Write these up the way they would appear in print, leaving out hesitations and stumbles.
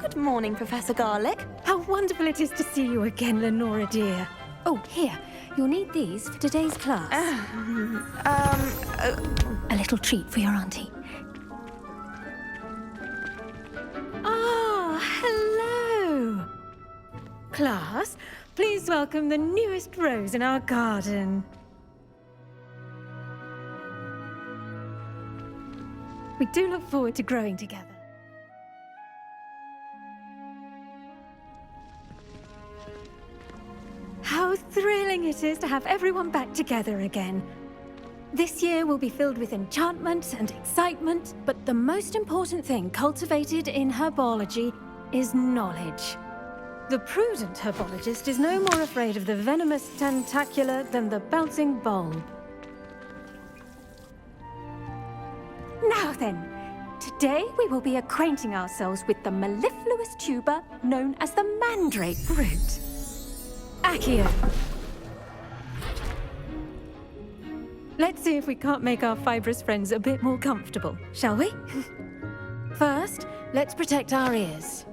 Good morning, Professor Garlic. How wonderful it is to see you again, Lenora dear. Oh, here. You'll need these for today's class. A little treat for your auntie. Ah, hello. Class, please welcome the newest rose in our garden. We do look forward to growing together. How thrilling it is to have everyone back together again. This year will be filled with enchantment and excitement, but the most important thing cultivated in herbology is knowledge. The prudent herbologist is no more afraid of the venomous tentacula than the bouncing bulb. Now then, today we will be acquainting ourselves with the mellifluous tuber known as the mandrake root. Accio. Let's see if we can't make our fibrous friends a bit more comfortable, shall we? First, let's protect our ears.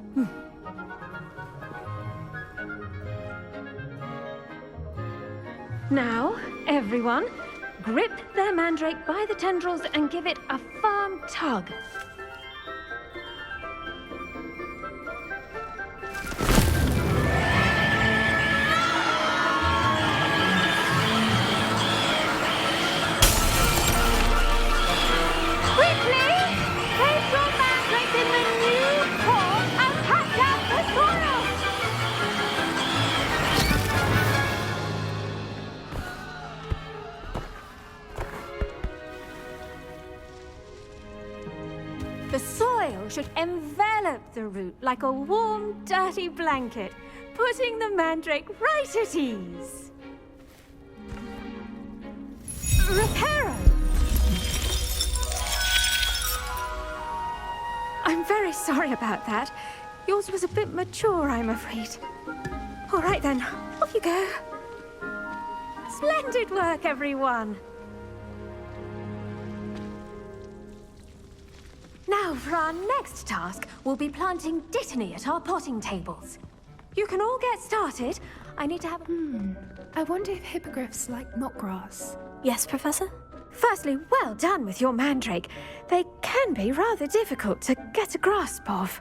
Now, everyone, grip their mandrake by the tendrils and give it a firm tug. The soil should envelop the root like a warm, dirty blanket, putting the mandrake right at ease. Reparo! I'm very sorry about that. Yours was a bit mature, I'm afraid. All right then, off you go. Splendid work, everyone! Now, for our next task, we'll be planting dittany at our potting tables. You can all get started. I need to have... I wonder if hippogriffs like knotgrass. Yes, Professor? Firstly, well done with your mandrake. They can be rather difficult to get a grasp of.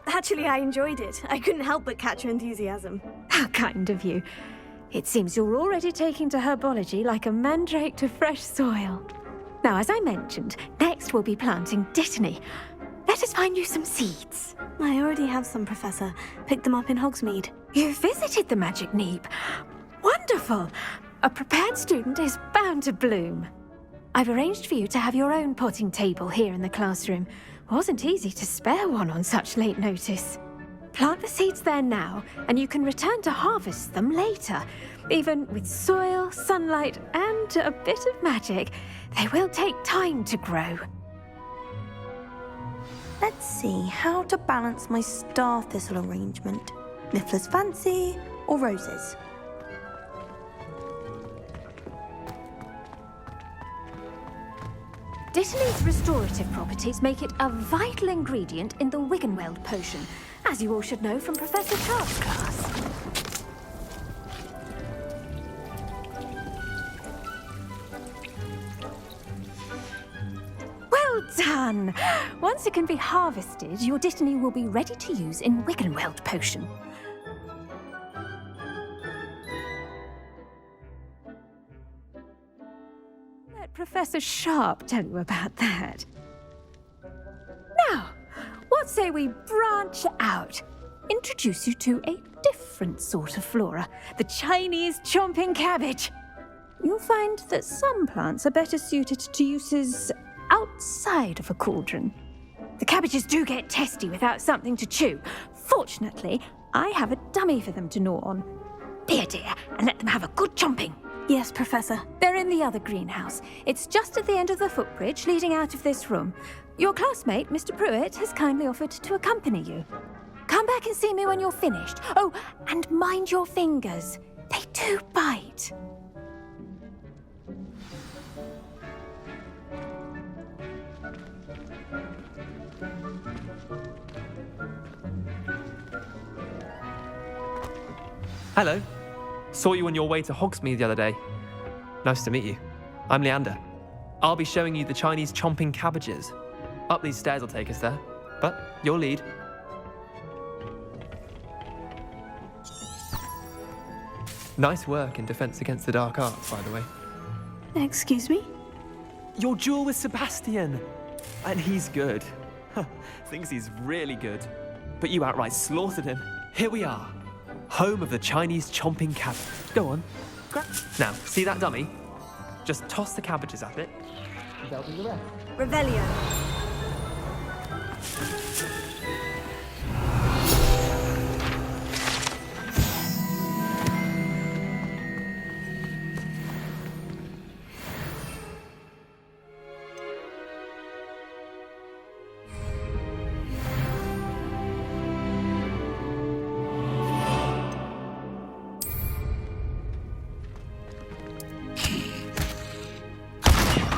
Actually, I enjoyed it. I couldn't help but catch your enthusiasm. How kind of you. It seems you're already taking to herbology like a mandrake to fresh soil. Now, as I mentioned, next we'll be planting dittany. Let us find you some seeds. I already have some, Professor. Picked them up in Hogsmeade. You visited the Magic Neep. Wonderful! A prepared student is bound to bloom. I've arranged for you to have your own potting table here in the classroom. Wasn't easy to spare one on such late notice. Plant the seeds there now, and you can return to harvest them later. Even with soil, sunlight, and a bit of magic, they will take time to grow. Let's see how to balance my star thistle arrangement. Miffler's Fancy or roses? Dittany's restorative properties make it a vital ingredient in the Wiggenweld potion, as you all should know from Professor Sharp's class. Well done! Once it can be harvested, your dittany will be ready to use in Wiggenweld potion. Let Professor Sharp tell you about that. Now, what say we branch out? Introduce you to a different sort of flora, the Chinese chomping cabbage. You'll find that some plants are better suited to uses outside of a cauldron. The cabbages do get testy without something to chew. Fortunately, I have a dummy for them to gnaw on. Be a dear and let them have a good chomping. Yes, Professor. They're in the other greenhouse. It's just at the end of the footbridge leading out of this room. Your classmate, Mr. Pruitt, has kindly offered to accompany you. Come back and see me when you're finished. Oh, and mind your fingers. They do bite. Hello. Saw you on your way to Hogsmeade the other day. Nice to meet you. I'm Leander. I'll be showing you the Chinese chomping cabbages. Up these stairs will take us there, but your lead. Nice work in Defense Against the Dark Arts, by the way. Excuse me? Your duel with Sebastian! And he's good. Thinks he's really good. But you outright slaughtered him. Here we are. Home of the Chinese chomping cabbage. Go on. Now, see that dummy? Just toss the cabbages at it. And they'll do the rest. Revelio.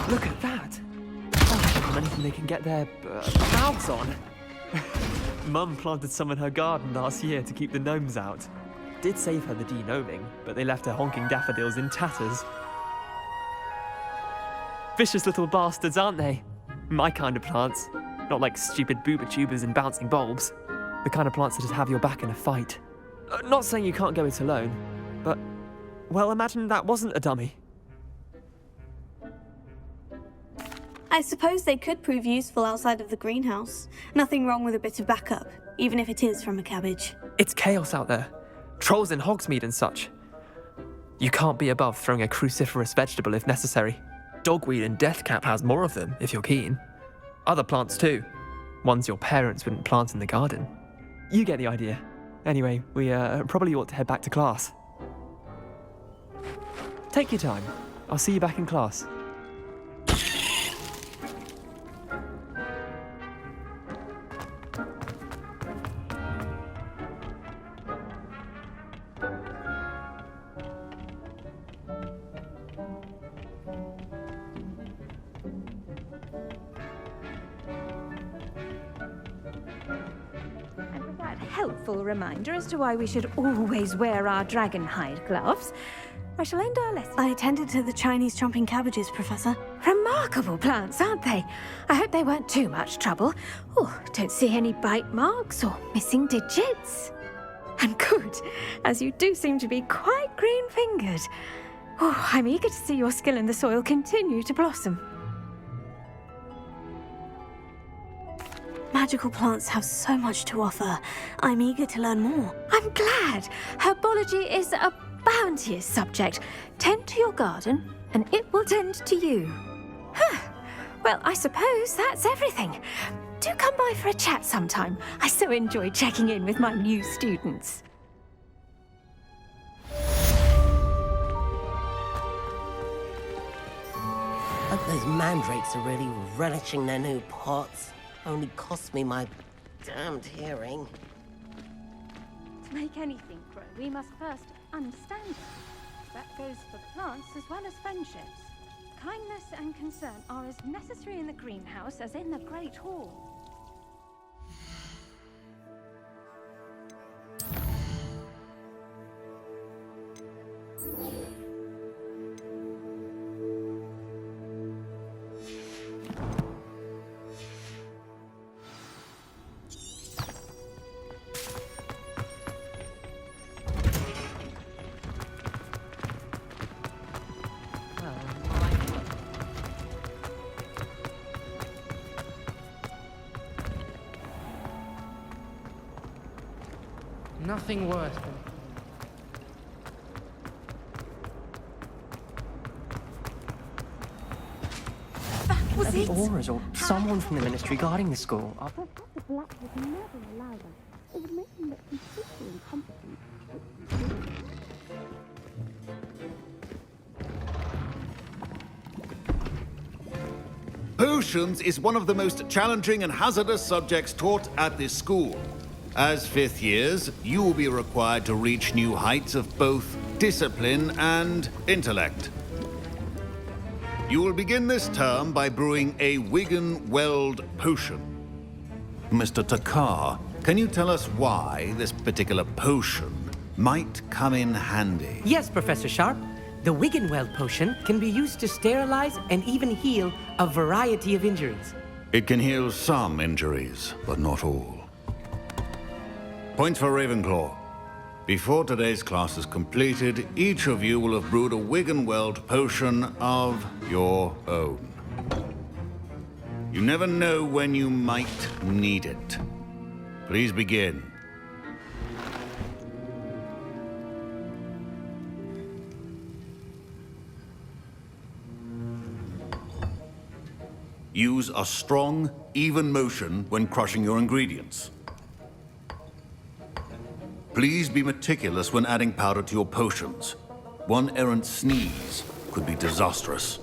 Look at that! Oh, anything they can get their mouths on. Mum planted some in her garden last year to keep the gnomes out. Did save her the de-gnoming, but they left her honking daffodils in tatters. Vicious little bastards, aren't they? My kind of plants. Not like stupid booba tubers and bouncing bulbs. The kind of plants that just have your back in a fight. Not saying you can't go it alone, but, well, imagine that wasn't a dummy. I suppose they could prove useful outside of the greenhouse. Nothing wrong with a bit of backup, even if it is from a cabbage. It's chaos out there. Trolls in Hogsmeade and such. You can't be above throwing a cruciferous vegetable if necessary. Dogweed and deathcap has more of them, if you're keen. Other plants too. Ones your parents wouldn't plant in the garden. You get the idea. Anyway, we probably ought to head back to class. Take your time. I'll see you back in class. Helpful reminder as to why we should always wear our dragon hide gloves, I shall end our lesson. I attended to the Chinese chomping cabbages, Professor. Remarkable plants, aren't they? I hope they weren't too much trouble. Oh, don't see any bite marks or missing digits. And good, as you do seem to be quite green-fingered. Oh, I'm eager to see your skill in the soil continue to blossom. Magical plants have so much to offer. I'm eager to learn more. I'm glad. Herbology is a bounteous subject. Tend to your garden, and it will tend to you. Well, I suppose that's everything. Do come by for a chat sometime. I so enjoy checking in with my new students. Hope those mandrakes are really relishing their new pots. Only cost me my damned hearing. To make anything grow, we must first understand it. That goes for plants as well as friendships. Kindness and concern are as necessary in the greenhouse as in the Great Hall. Nothing worse than... That was it! Auras or someone from the ministry guarding the school. Professor Black would never allow that. It would make him look completely incompetent. Potions is one of the most challenging and hazardous subjects taught at this school. As fifth years, you will be required to reach new heights of both discipline and intellect. You will begin this term by brewing a Wigan Weld potion. Mr. Takar, can you tell us why this particular potion might come in handy. Yes, Professor Sharp. The Wiggenweld potion can be used to sterilize and even heal a variety of injuries. It can heal some injuries, but not all. Points for Ravenclaw. Before today's class is completed, each of you will have brewed a Wiggenweld potion of your own. You never know when you might need it. Please begin. Use a strong, even motion when crushing your ingredients. Please be meticulous when adding powder to your potions. One errant sneeze could be disastrous.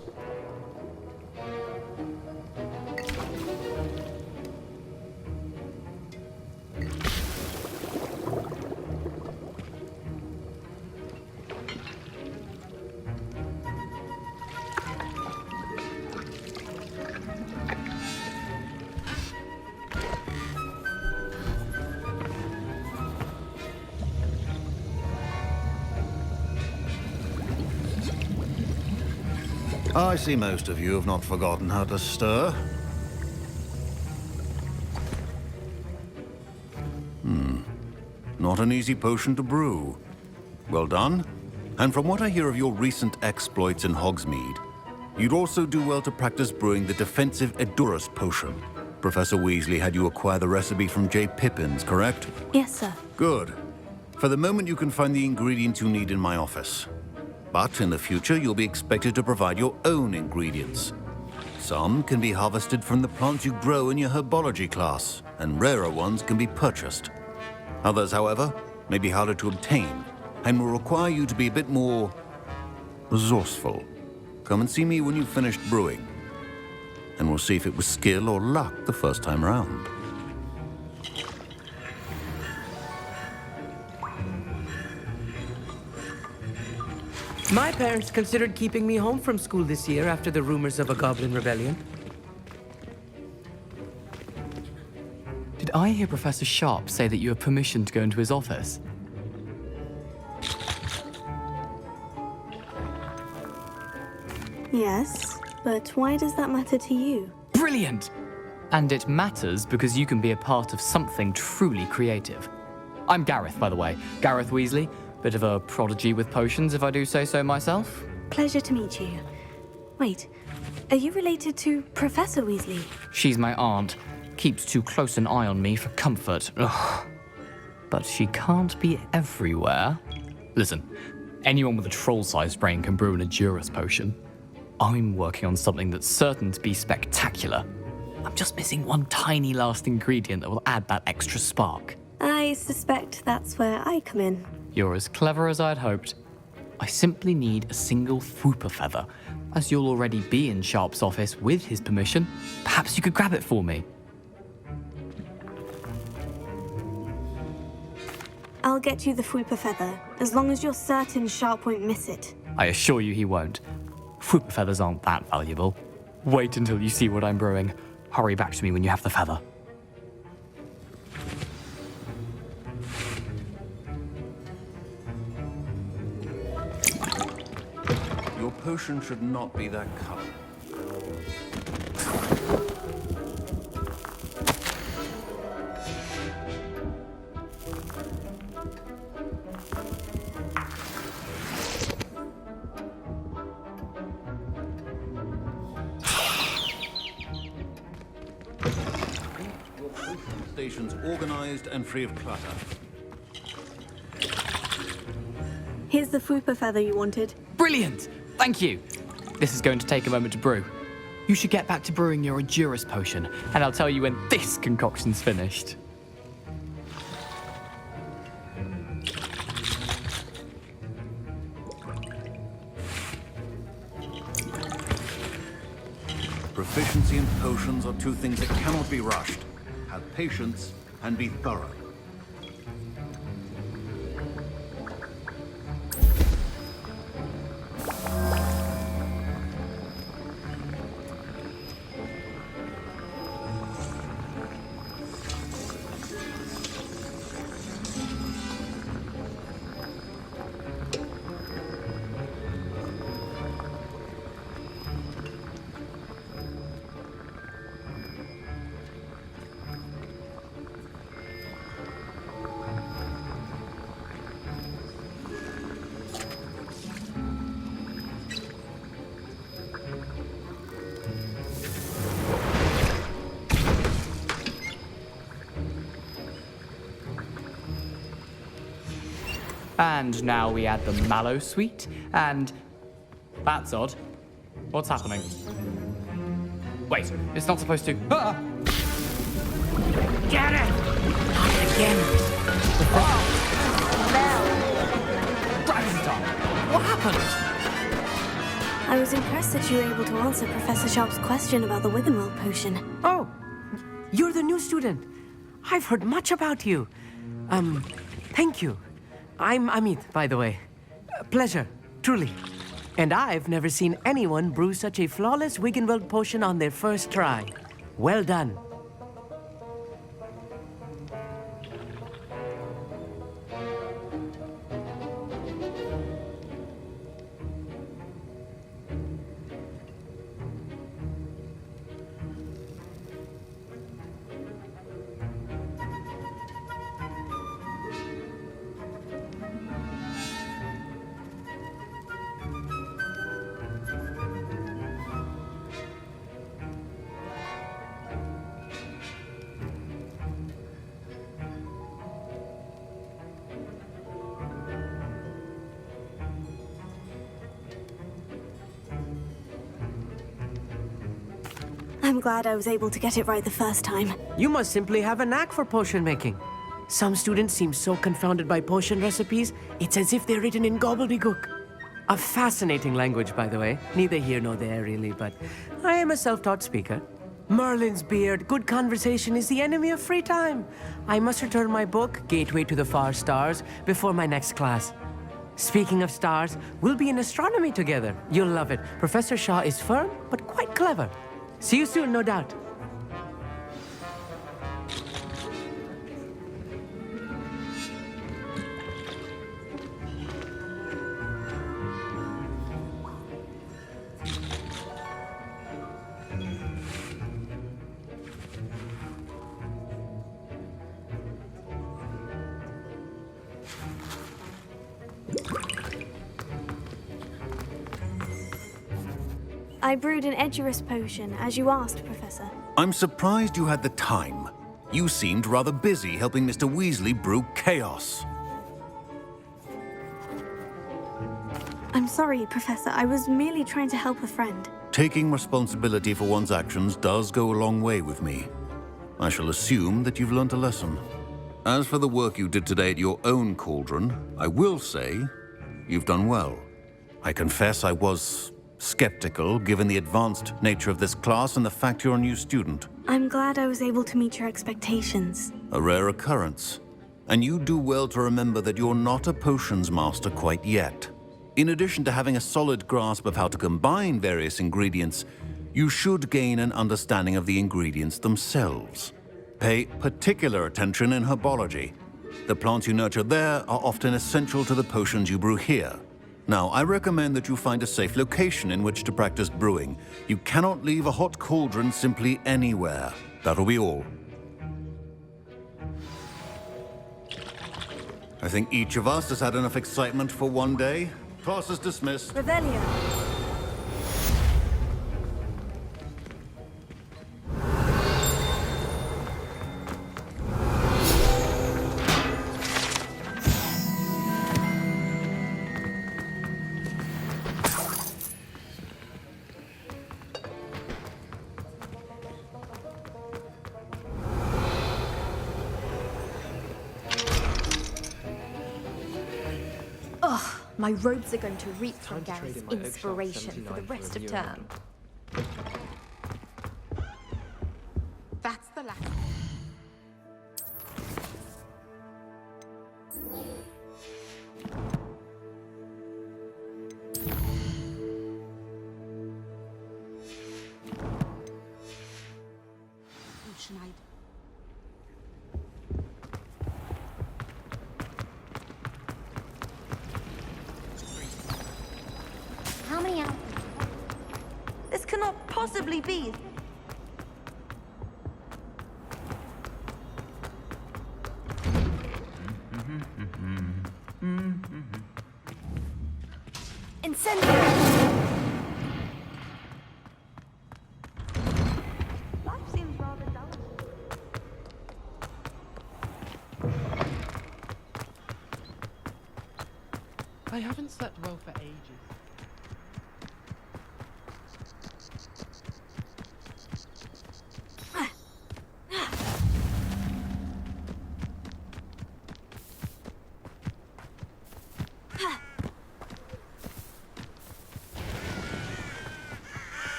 I see most of you have not forgotten how to stir. Not an easy potion to brew. Well done. And from what I hear of your recent exploits in Hogsmeade, you'd also do well to practice brewing the defensive Edurus potion. Professor Weasley had you acquire the recipe from J. Pippins, correct? Yes, sir. Good. For the moment, you can find the ingredients you need in my office. But in the future, you'll be expected to provide your own ingredients. Some can be harvested from the plants you grow in your herbology class, and rarer ones can be purchased. Others, however, may be harder to obtain, and will require you to be a bit more resourceful. Come and see me when you've finished brewing, and we'll see if it was skill or luck the first time around. My parents considered keeping me home from school this year after the rumors of a goblin rebellion. Did I hear Professor Sharp say that you have permission to go into his office? Yes, but why does that matter to you? Brilliant! And it matters because you can be a part of something truly creative. I'm Gareth, by the way. Gareth Weasley. Bit of a prodigy with potions, if I do say so myself. Pleasure to meet you. Wait, are you related to Professor Weasley? She's my aunt. Keeps too close an eye on me for comfort. Ugh. But she can't be everywhere. Listen, anyone with a troll-sized brain can brew an Edurus potion. I'm working on something that's certain to be spectacular. I'm just missing one tiny last ingredient that will add that extra spark. I suspect that's where I come in. You're as clever as I'd hoped. I simply need a single Fwooper feather. As you'll already be in Sharp's office with his permission, perhaps you could grab it for me. I'll get you the Fwooper feather, as long as you're certain Sharp won't miss it. I assure you he won't. Fwooper feathers aren't that valuable. Wait until you see what I'm brewing. Hurry back to me when you have the feather. Your potion should not be that color. Your potion station's organized and free of clutter. Here's the Fwooper feather you wanted. Brilliant! Thank you. This is going to take a moment to brew. You should get back to brewing your Edurus potion, and I'll tell you when this concoction's finished. Proficiency in potions are two things that cannot be rushed. Have patience and be thorough. And now we add the mallow sweet, and... That's odd. What's happening? Wait, it's not supposed to... Ah! Get it! Not again. Dragon's tongue! What happened? I was impressed that you were able to answer Professor Sharp's question about the Wiggenweld potion. Oh, you're the new student. I've heard much about you. Thank you. I'm Amit, by the way. Pleasure, truly. And I've never seen anyone brew such a flawless Wiggenweld potion on their first try. Well done. I'm glad I was able to get it right the first time. You must simply have a knack for potion making. Some students seem so confounded by potion recipes, it's as if they're written in gobbledygook. A fascinating language, by the way. Neither here nor there, really, but I am a self-taught speaker. Merlin's beard, good conversation is the enemy of free time. I must return my book, Gateway to the Far Stars, before my next class. Speaking of stars, we'll be in astronomy together. You'll love it. Professor Shaw is firm, but quite clever. See you soon, no doubt. I brewed an Edurus potion, as you asked, Professor. I'm surprised you had the time. You seemed rather busy helping Mr. Weasley brew chaos. I'm sorry, Professor. I was merely trying to help a friend. Taking responsibility for one's actions does go a long way with me. I shall assume that you've learnt a lesson. As for the work you did today at your own cauldron, I will say you've done well. I confess I was skeptical, given the advanced nature of this class and the fact you're a new student. I'm glad I was able to meet your expectations. A rare occurrence. And you do well to remember that you're not a potions master quite yet. In addition to having a solid grasp of how to combine various ingredients, you should gain an understanding of the ingredients themselves. Pay particular attention in herbology. The plants you nurture there are often essential to the potions you brew here. Now, I recommend that you find a safe location in which to practice brewing. You cannot leave a hot cauldron simply anywhere. That'll be all. I think each of us has had enough excitement for one day. Class is dismissed. Revelio. My robes are going to reap from Gareth's inspiration for the rest of term. That's the last. How many hours? This cannot possibly be. Incendio! Life seems rather dull. I haven't slept well for ages.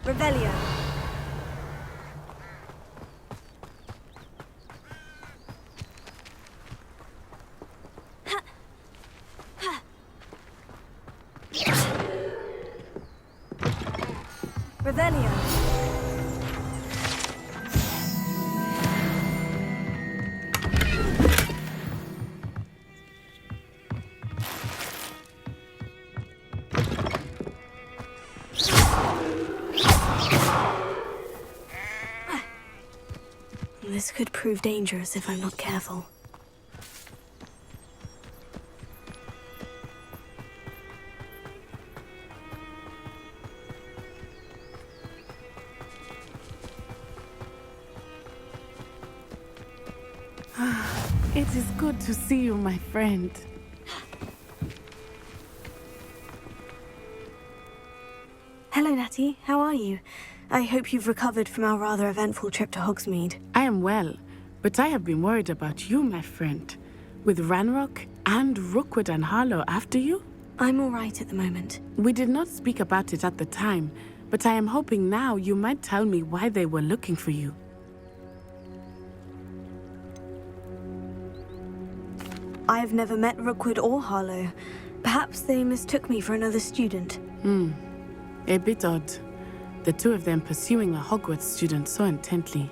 Revelio. Revelio. This could prove dangerous if I'm not careful. It is good to see you, my friend. Hello, Natty. How are you? I hope you've recovered from our rather eventful trip to Hogsmeade. I am well, but I have been worried about you, my friend. With Ranrock and Rookwood and Harlow after you? I'm all right at the moment. We did not speak about it at the time, but I am hoping now you might tell me why they were looking for you. I have never met Rookwood or Harlow. Perhaps they mistook me for another student. A bit odd. The two of them pursuing a Hogwarts student so intently.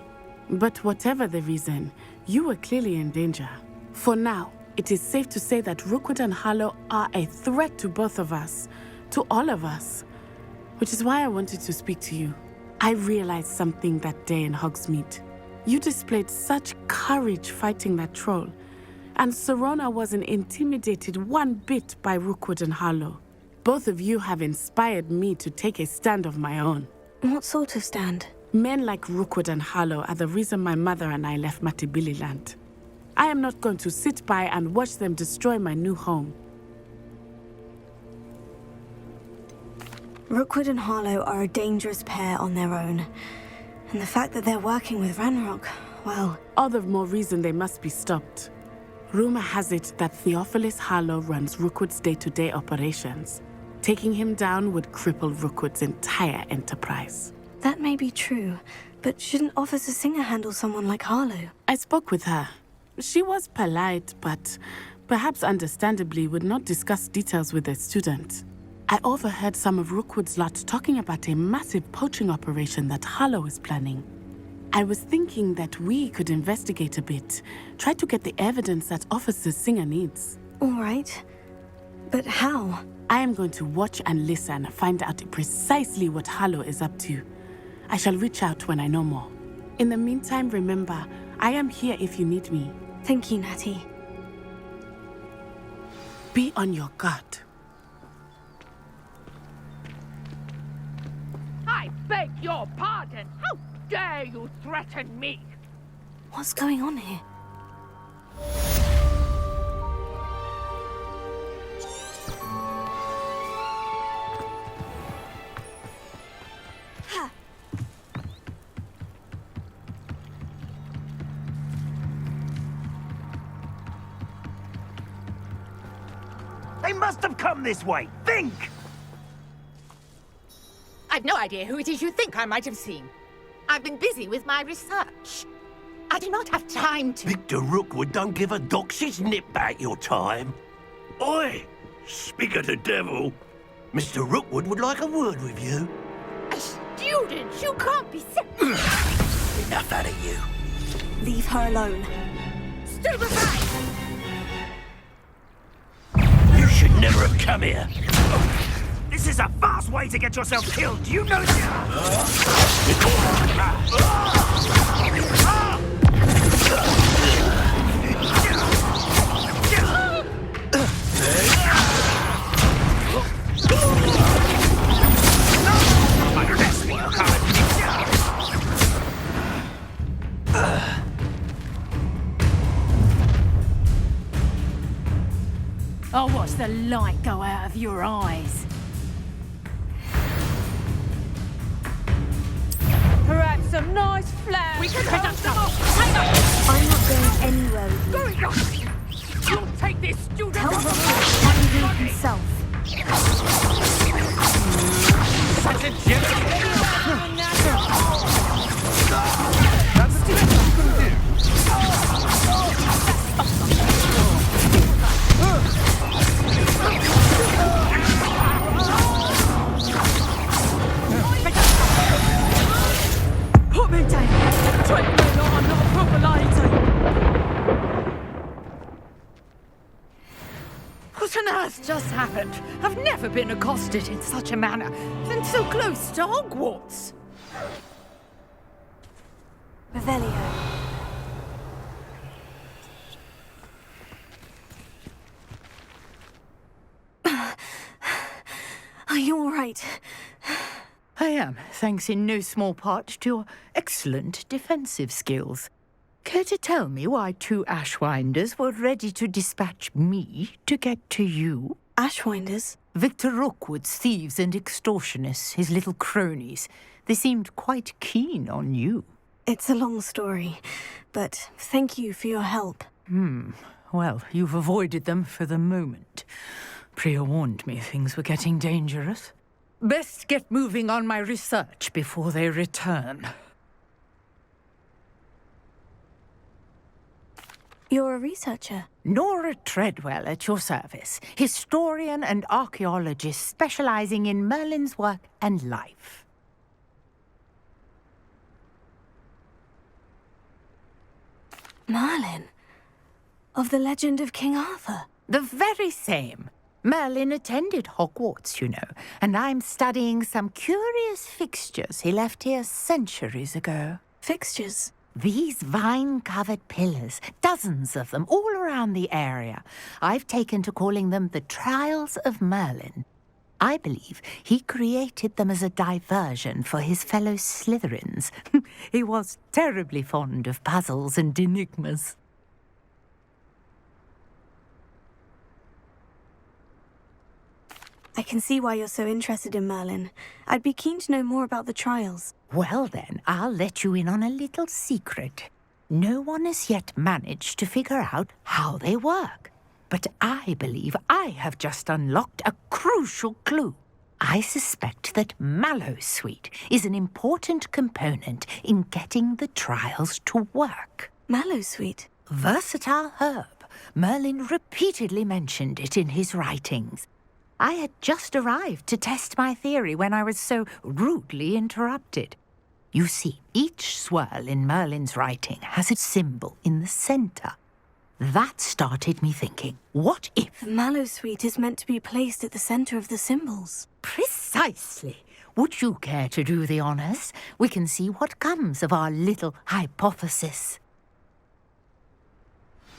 But whatever the reason, you were clearly in danger. For now, it is safe to say that Rookwood and Harlow are a threat to both of us, to all of us. Which is why I wanted to speak to you. I realized something that day in Hogsmeade. You displayed such courage fighting that troll, and Serona wasn't intimidated one bit by Rookwood and Harlow. Both of you have inspired me to take a stand of my own. What sort of stand? Men like Rookwood and Harlow are the reason my mother and I left Matibililand. I am not going to sit by and watch them destroy my new home. Rookwood and Harlow are a dangerous pair on their own. And the fact that they're working with Ranrock, well... All the more reason they must be stopped. Rumor has it that Theophilus Harlow runs Rookwood's day-to-day operations. Taking him down would cripple Rookwood's entire enterprise. That may be true, but shouldn't Officer Singer handle someone like Harlow? I spoke with her. She was polite, but perhaps understandably would not discuss details with a student. I overheard some of Rookwood's lot talking about a massive poaching operation that Harlow is planning. I was thinking that we could investigate a bit, try to get the evidence that Officer Singer needs. All right. But how? I am going to watch and listen, find out precisely what Harlow is up to. I shall reach out when I know more. In the meantime, remember, I am here if you need me. Thank you, Natty. Be on your guard. I beg your your pardon. How dare you threaten me? What's going on here? They must have come this way. Think! I've no idea who it is you think I might have seen. I've been busy with my research. I do not have time to... Victor Rookwood don't give a doxy's nip back your time. Oi! Speak of the devil. Mr. Rookwood would like a word with you. A student? You can't be so... Enough out of you. Leave her alone. Stupefy! You should never have come here. This is a fast way to get yourself killed. Do you know I'll watch the light go out of your eyes. Perhaps some nice flowers. We can pick up some. I'm not going anywhere with you. Going up. You'll take this student. Tell Rookwood to find you himself. Such a gentleman! That's the best you can do. Put me down. Treat me like I'm not a proper lady. What on earth just happened? I've never been accosted in such a manner, and so close to Hogwarts. Revelio. Are you all right? I am, thanks in no small part to your excellent defensive skills. Care to tell me why 2 Ashwinders were ready to dispatch me to get to you? Ashwinders? Victor Rookwood's thieves and extortionists, his little cronies. They seemed quite keen on you. It's a long story, but thank you for your help. Well, you've avoided them for the moment. Priya warned me things were getting dangerous. Best get moving on my research before they return. You're a researcher? Nora Treadwell at your service, historian and archaeologist specializing in Merlin's work and life. Merlin? Of the legend of King Arthur? The very same. Merlin attended Hogwarts, you know, and I'm studying some curious fixtures he left here centuries ago. Fixtures? These vine-covered pillars, dozens of them, all around the area. I've taken to calling them the Trials of Merlin. I believe he created them as a diversion for his fellow Slytherins. He was terribly fond of puzzles and enigmas. I can see why you're so interested in Merlin. I'd be keen to know more about the trials. Well then, I'll let you in on a little secret. No one has yet managed to figure out how they work. But I believe I have just unlocked a crucial clue. I suspect that Mallowsweet is an important component in getting the trials to work. Mallowsweet? Versatile herb. Merlin repeatedly mentioned it in his writings. I had just arrived to test my theory when I was so rudely interrupted. You see, each swirl in Merlin's writing has its symbol in the centre. That started me thinking, what if... The Mallowsweet is meant to be placed at the centre of the symbols. Precisely. Would you care to do the honours? We can see what comes of our little hypothesis.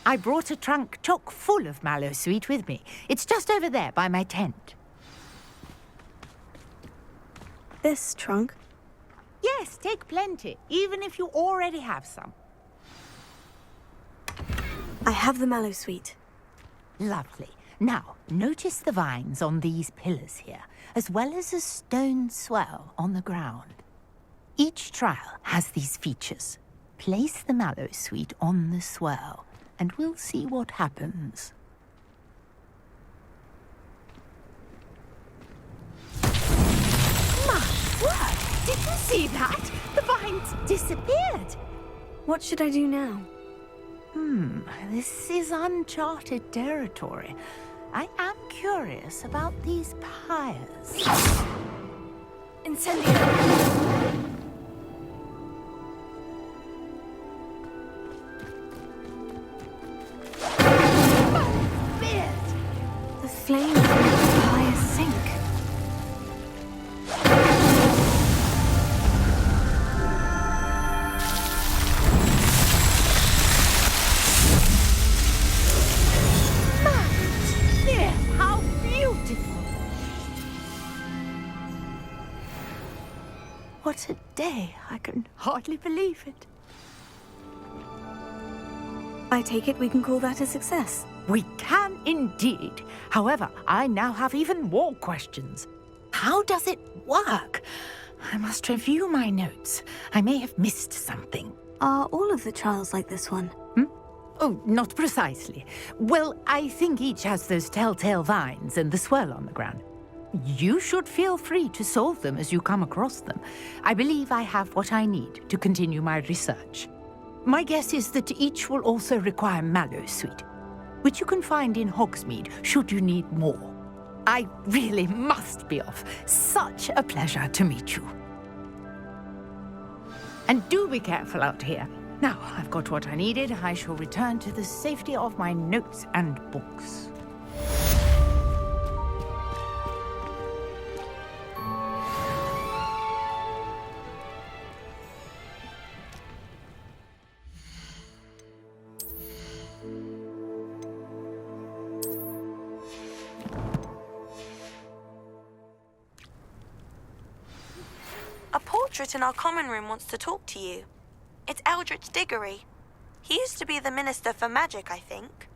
I brought a trunk chock full of Mallowsweet with me. It's just over there by my tent. This trunk? Yes, take plenty, even if you already have some. I have the mallow sweet. Lovely. Now, notice the vines on these pillars here, as well as a stone swell on the ground. Each trial has these features. Place the mallow sweet on the swell, and we'll see what happens. My word! Did you see that? The vines disappeared! What should I do now? This is uncharted territory. I am curious about these pyres. Incendio! The flames make the pyres sink. How beautiful! What a day! I can hardly believe it. I take it we can call that a success. We can indeed. However, I now have even more questions. How does it work? I must review my notes. I may have missed something. Are all of the trials like this one? Oh, not precisely. Well, I think each has those telltale vines and the swirl on the ground. You should feel free to solve them as you come across them. I believe I have what I need to continue my research. My guess is that each will also require mallow sweet, which you can find in Hogsmeade should you need more. I really must be off. Such a pleasure to meet you. And do be careful out here. Now, I've got what I needed. I shall return to the safety of my notes and books. A portrait in our common room wants to talk to you. It's Eldritch Diggory. He used to be the Minister for Magic, I think.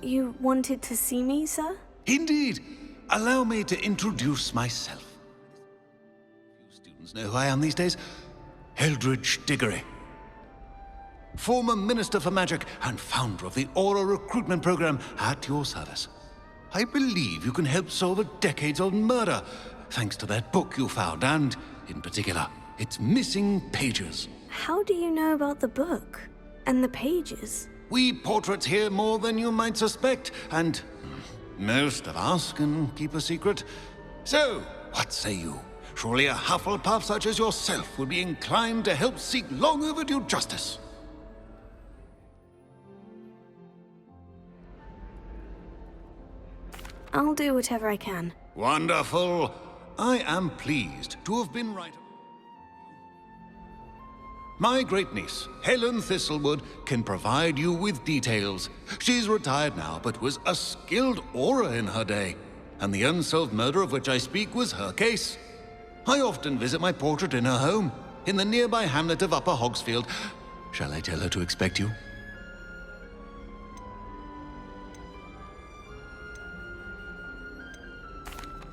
You wanted to see me, sir? Indeed. Allow me to introduce myself. Few students know who I am these days. Eldritch Diggory. Former Minister for Magic and founder of the Aura recruitment program at your service. I believe you can help solve a decades-old murder, thanks to that book you found, and, in particular, its missing pages. How do you know about the book? And the pages? We portraits hear more than you might suspect, and most of us can keep a secret. So, what say you? Surely a Hufflepuff such as yourself would be inclined to help seek long overdue justice. I'll do whatever I can. Wonderful. I am pleased to have been right. My great-niece, Helen Thistlewood, can provide you with details. She's retired now, but was a skilled aura in her day. And the unsolved murder of which I speak was her case. I often visit my portrait in her home, in the nearby hamlet of Upper Hogsfield. Shall I tell her to expect you?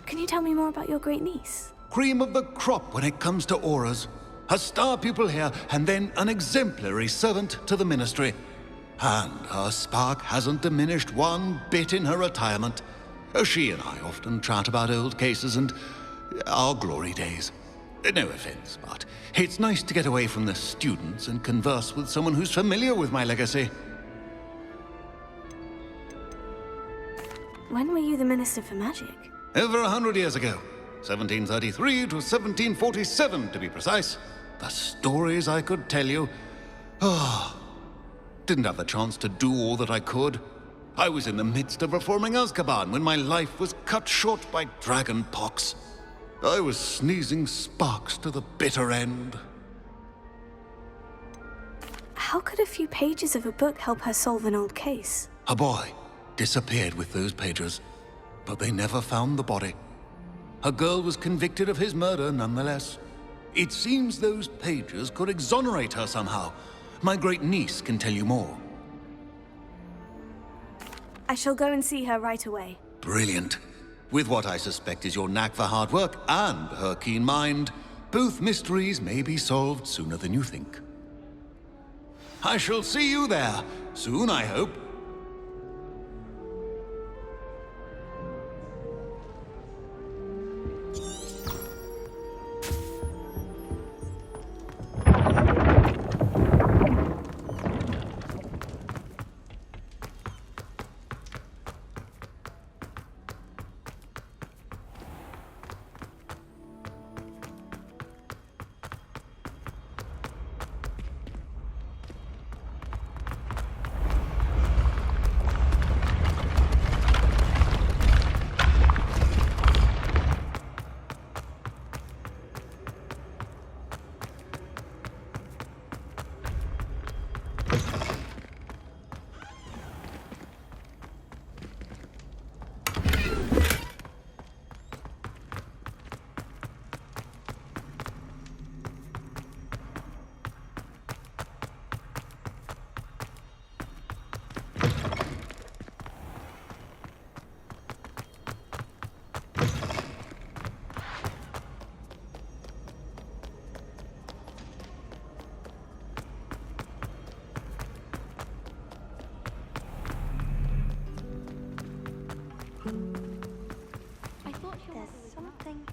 Can you tell me more about your great niece? Cream of the crop when it comes to auras. A star pupil here, and then an exemplary servant to the ministry. And her spark hasn't diminished one bit in her retirement. She and I often chat about old cases and our glory days. No offense, but it's nice to get away from the students and converse with someone who's familiar with my legacy. When were you the Minister for Magic? Over 100 years ago. 1733 to 1747, to be precise. The stories I could tell you. Didn't have the chance to do all that I could. I was in the midst of reforming Azkaban when my life was cut short by dragon pox. I was sneezing sparks to the bitter end. How could a few pages of a book help her solve an old case? A boy disappeared with those pages, but they never found the body. A girl was convicted of his murder nonetheless. It seems those pages could exonerate her somehow. My great-niece can tell you more. I shall go and see her right away. Brilliant. With what I suspect is your knack for hard work and her keen mind, both mysteries may be solved sooner than you think. I shall see you there, soon I hope. There's something.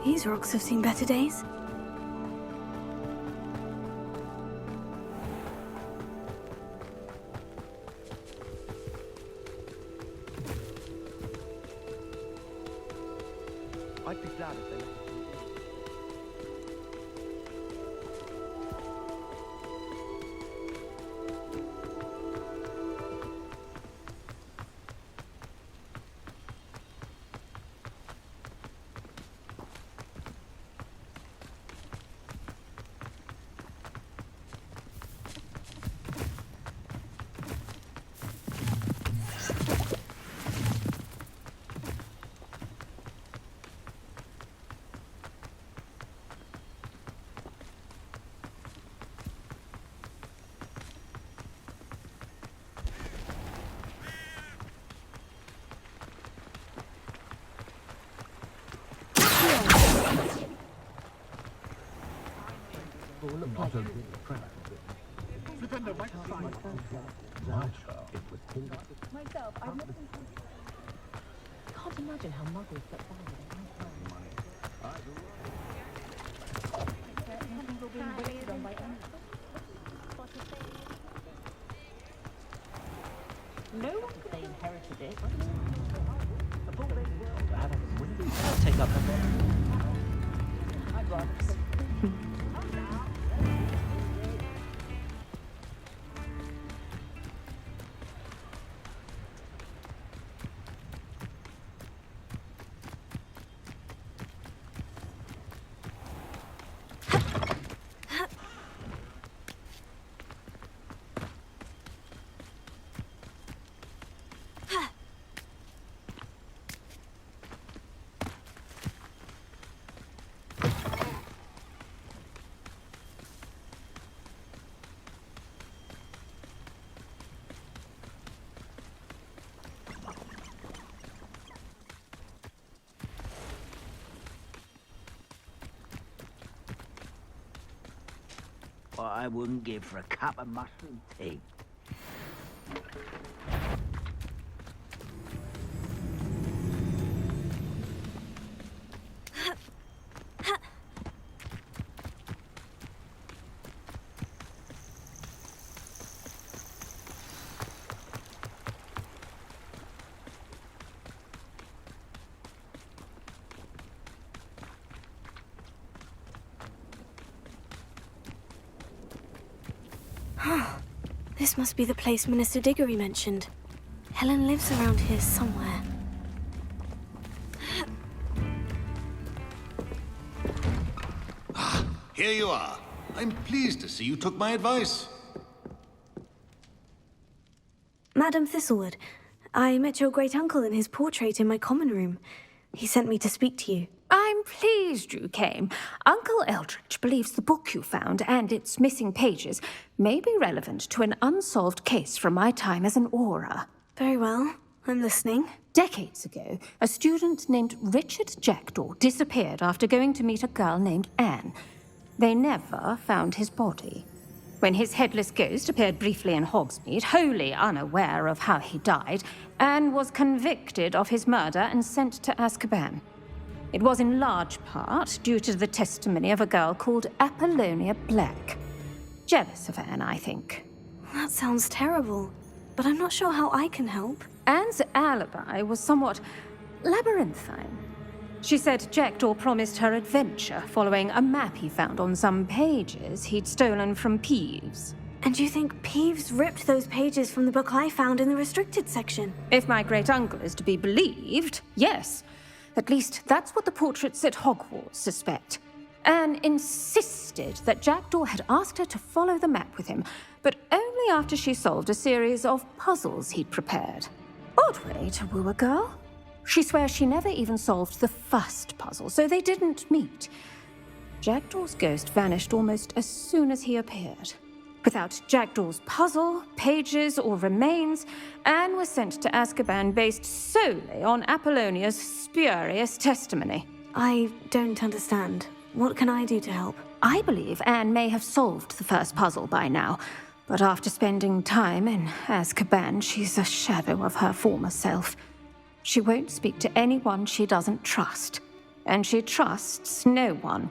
These rocks have seen better days. I'd be glad if they... Myself, I've never... Can't imagine how muggles get by with it. No one could they inherited it. Take up the I'd rather... What I wouldn't give for a cup of mushroom tea. This must be the place Minister Diggory mentioned. Helen lives around here somewhere. Here you are. I'm pleased to see you took my advice. Madam Thistlewood, I met your great-uncle in his portrait in my common room. He sent me to speak to you. I'm pleased you came. Uncle Eldridge believes the book you found and its missing pages may be relevant to an unsolved case from my time as an aura. Very well. I'm listening. Decades ago, a student named Richard Jackdaw disappeared after going to meet a girl named Anne. They never found his body. When his headless ghost appeared briefly in Hogsmeade, wholly unaware of how he died, Anne was convicted of his murder and sent to Azkaban. It was in large part due to the testimony of a girl called Apollonia Black. Jealous of Anne, I think. That sounds terrible, but I'm not sure how I can help. Anne's alibi was somewhat labyrinthine. She said Jackdaw promised her adventure following a map he found on some pages he'd stolen from Peeves. And you think Peeves ripped those pages from the book I found in the restricted section? If my great-uncle is to be believed, yes. At least that's what the portraits at Hogwarts suspect. Anne insisted that Jackdaw had asked her to follow the map with him, but only after she solved a series of puzzles he'd prepared. Odd way to woo a girl. She swears she never even solved the first puzzle, so they didn't meet. Jackdaw's ghost vanished almost as soon as he appeared. Without Jackdaw's puzzle, pages, or remains, Anne was sent to Azkaban based solely on Apollonia's spurious testimony. I don't understand. What can I do to help? I believe Anne may have solved the first puzzle by now, but after spending time in Azkaban, she's a shadow of her former self. She won't speak to anyone she doesn't trust. and she trusts no one.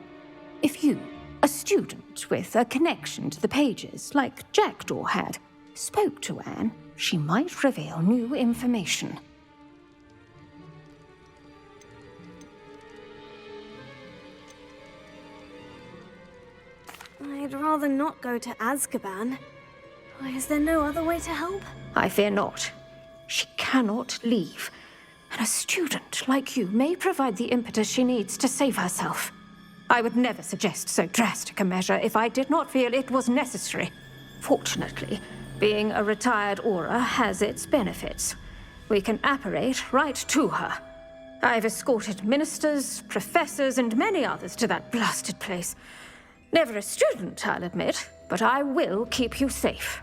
If you, a student with a connection to the pages, like Jackdaw had, spoke to Anne, she might reveal new information. I'd rather not go to Azkaban. Is there no other way to help? I fear not. She cannot leave. And a student like you may provide the impetus she needs to save herself. I would never suggest so drastic a measure if I did not feel it was necessary. Fortunately, being a retired Auror has its benefits. We can apparate right to her. I've escorted ministers, professors, and many others to that blasted place. Never a student, I'll admit, but I will keep you safe.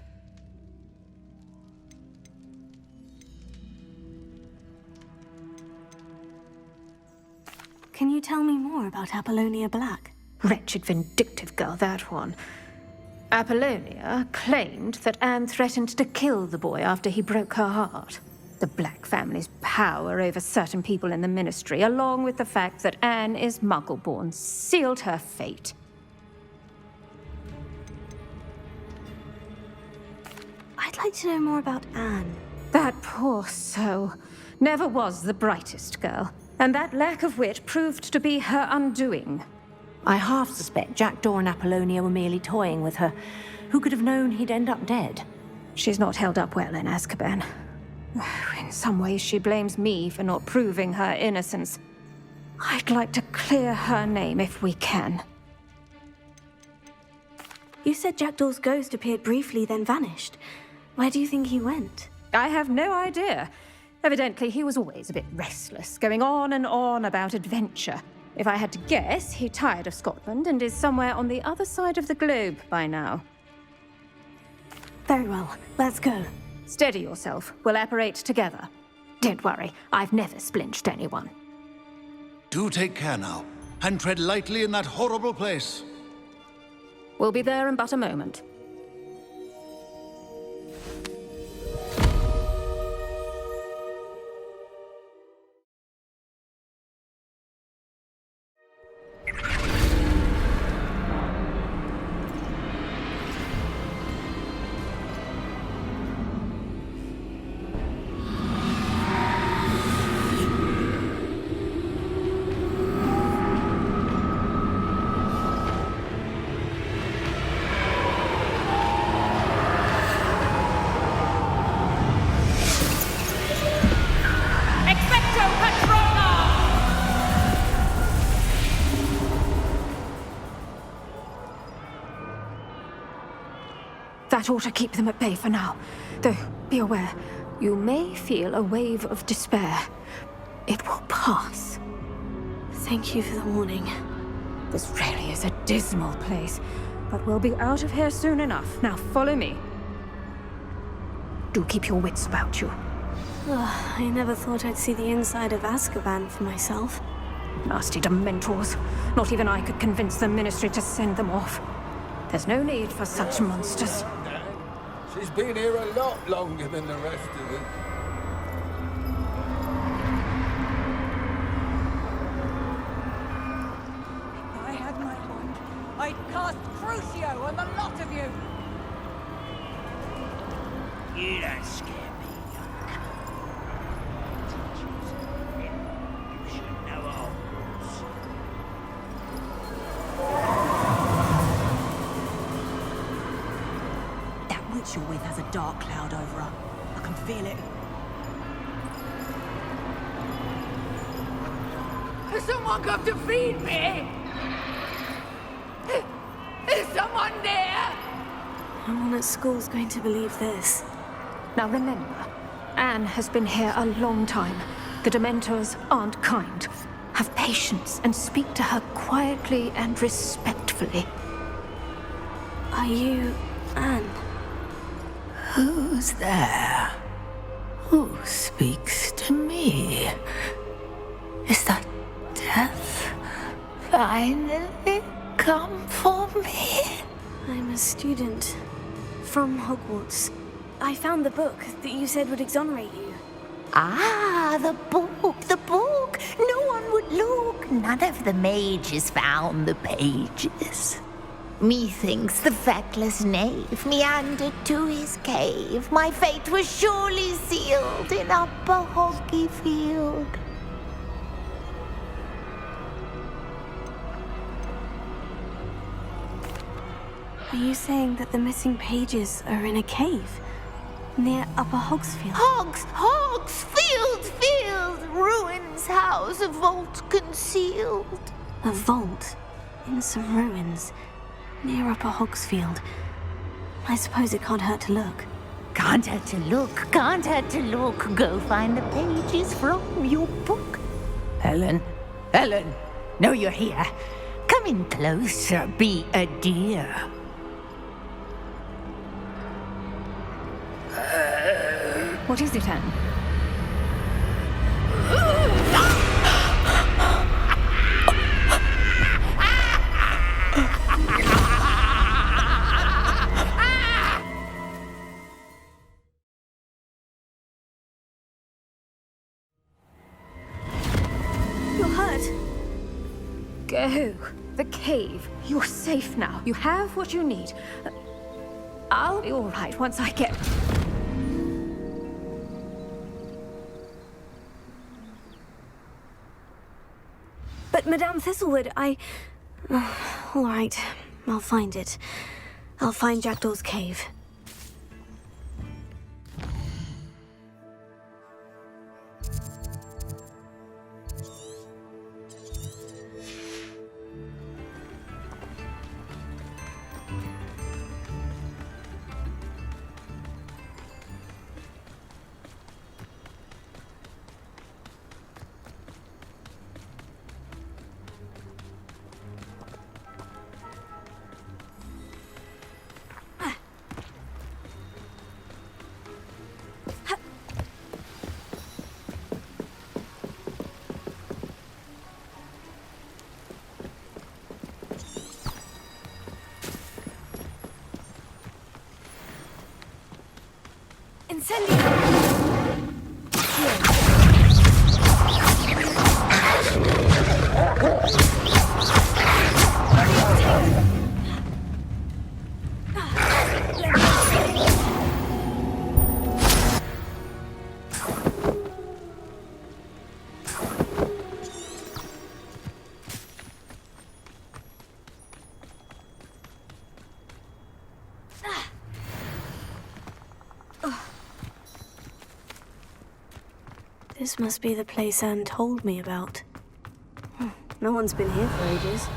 Can you tell me more about Apollonia Black? Wretched, vindictive girl, that one. Apollonia claimed that Anne threatened to kill the boy after he broke her heart. The Black family's power over certain people in the Ministry, along with the fact that Anne is Muggle-born, sealed her fate. I'd like to know more about Anne. That poor soul never was the brightest girl, and that lack of wit proved to be her undoing. I half suspect Jackdaw and Apollonia were merely toying with her. Who could have known he'd end up dead? She's not held up well in Azkaban. In some ways, she blames me for not proving her innocence. I'd like to clear her name if we can. You said Jackdaw's ghost appeared briefly, then vanished. Where do you think he went? I have no idea. Evidently, he was always a bit restless, going on and on about adventure. If I had to guess, he tired of Scotland and is somewhere on the other side of the globe by now. Very well, let's go. Steady yourself. We'll apparate together. Don't worry, I've never splinched anyone. Do take care now, and tread lightly in that horrible place. We'll be there in but a moment. That ought to keep them at bay for now. Though, be aware, you may feel a wave of despair. It will pass. Thank you for the warning. This really is a dismal place, but we'll be out of here soon enough. Now follow me. Do keep your wits about you. I never thought I'd see the inside of Azkaban for myself. Nasty Dementors. Not even I could convince the Ministry to send them off. There's no need for such monsters. She's been here a lot longer than the rest of us. If I had my wand, I'd cast Crucio on the lot of you! You don't scare me, young cur. You should know Hogwarts. Witch you're with has a dark cloud over her. I can feel it. Has someone come to feed me? Is someone there? No one at school's going to believe this. Now remember, Anne has been here a long time. The Dementors aren't kind. Have patience and speak to her quietly and respectfully. Are you Anne? Who's there? Who speaks to me? Is that death finally come for me? I'm a student from Hogwarts. I found the book that you said would exonerate you. Ah, the book, the book. No one would look. None of the mages found the pages. Methinks the feckless knave meandered to his cave. My fate was surely sealed in Upper Hoggyfield. Are you saying that the missing pages are in a cave near Upper Hogsfield? Field, ruins house, a vault concealed. A vault in some ruins near Upper Hogsfield. I suppose it can't hurt to look. Can't hurt to look, can't hurt to look. Go find the pages from your book. Helen, know you're here. Come in closer, be a dear. What is it, Anne? You're hurt. Go. The cave. You're safe now. You have what you need. I'll be all right once I get... But Madame Thistlewood, all right, I'll find it. I'll find Jackdaw's cave. This must be the place Anne told me about. No one's been here for ages.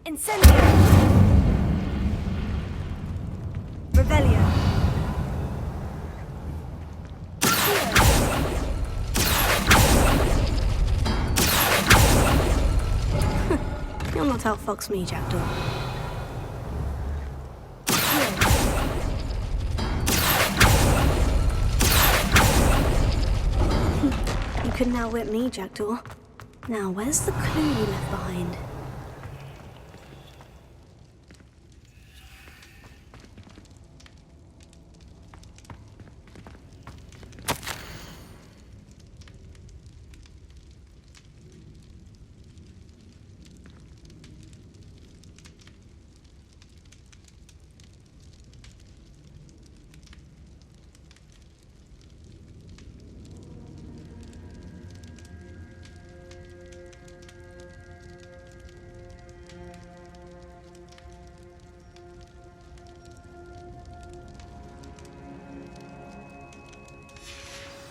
Incendio! Revelio! You'll not outfox me, Jackdaw. You couldn't outwit me, Jackdaw. Now, where's the clue you left behind?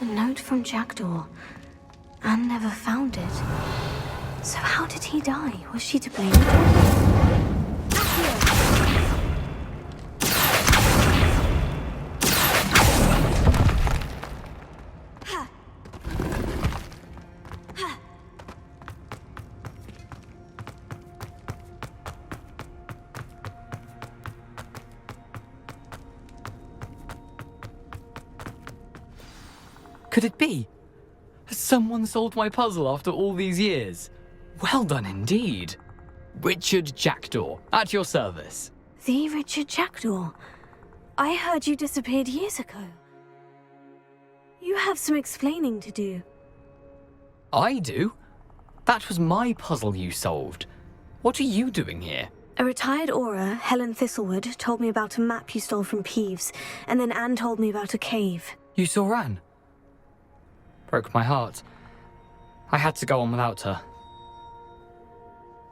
A note from Jackdaw. Anne never found it. So how did he die? Was she to blame? Could it be? Has someone solved my puzzle after all these years? Well done indeed. Richard Jackdaw, at your service. The Richard Jackdaw? I heard you disappeared years ago. You have some explaining to do. I do? That was my puzzle you solved. What are you doing here? A retired Aura, Helen Thistlewood, told me about a map you stole from Peeves, and then Anne told me about a cave. You saw Anne? Broke my heart. I had to go on without her.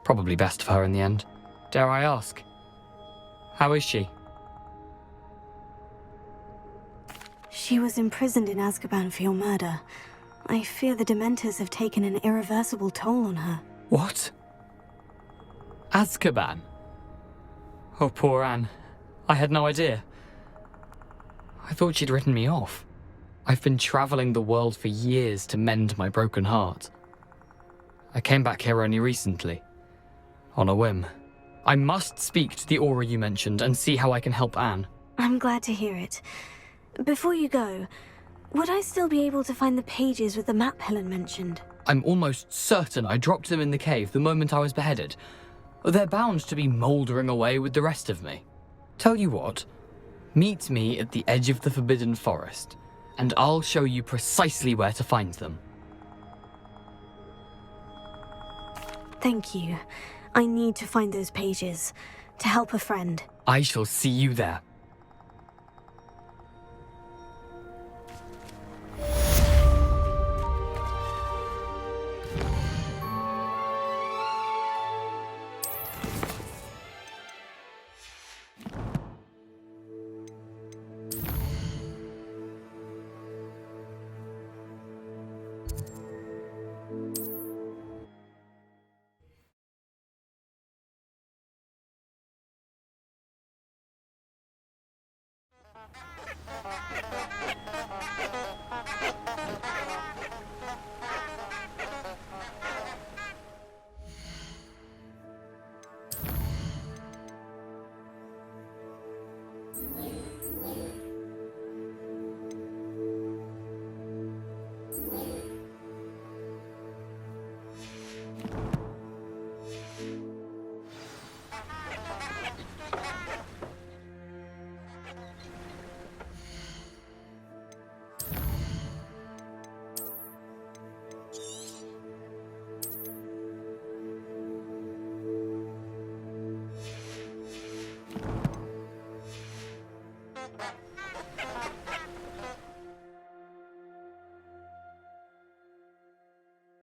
Probably best for her in the end. Dare I ask? How is she? She was imprisoned in Azkaban for your murder. I fear the Dementors have taken an irreversible toll on her. What? Azkaban? Oh, poor Anne. I had no idea. I thought she'd written me off. I've been traveling the world for years to mend my broken heart. I came back here only recently. On a whim. I must speak to the Aura you mentioned and see how I can help Anne. I'm glad to hear it. Before you go, would I still be able to find the pages with the map Helen mentioned? I'm almost certain I dropped them in the cave the moment I was beheaded. They're bound to be mouldering away with the rest of me. Tell you what, meet me at the edge of the Forbidden Forest, and I'll show you precisely where to find them. Thank you. I need to find those pages to help a friend. I shall see you there.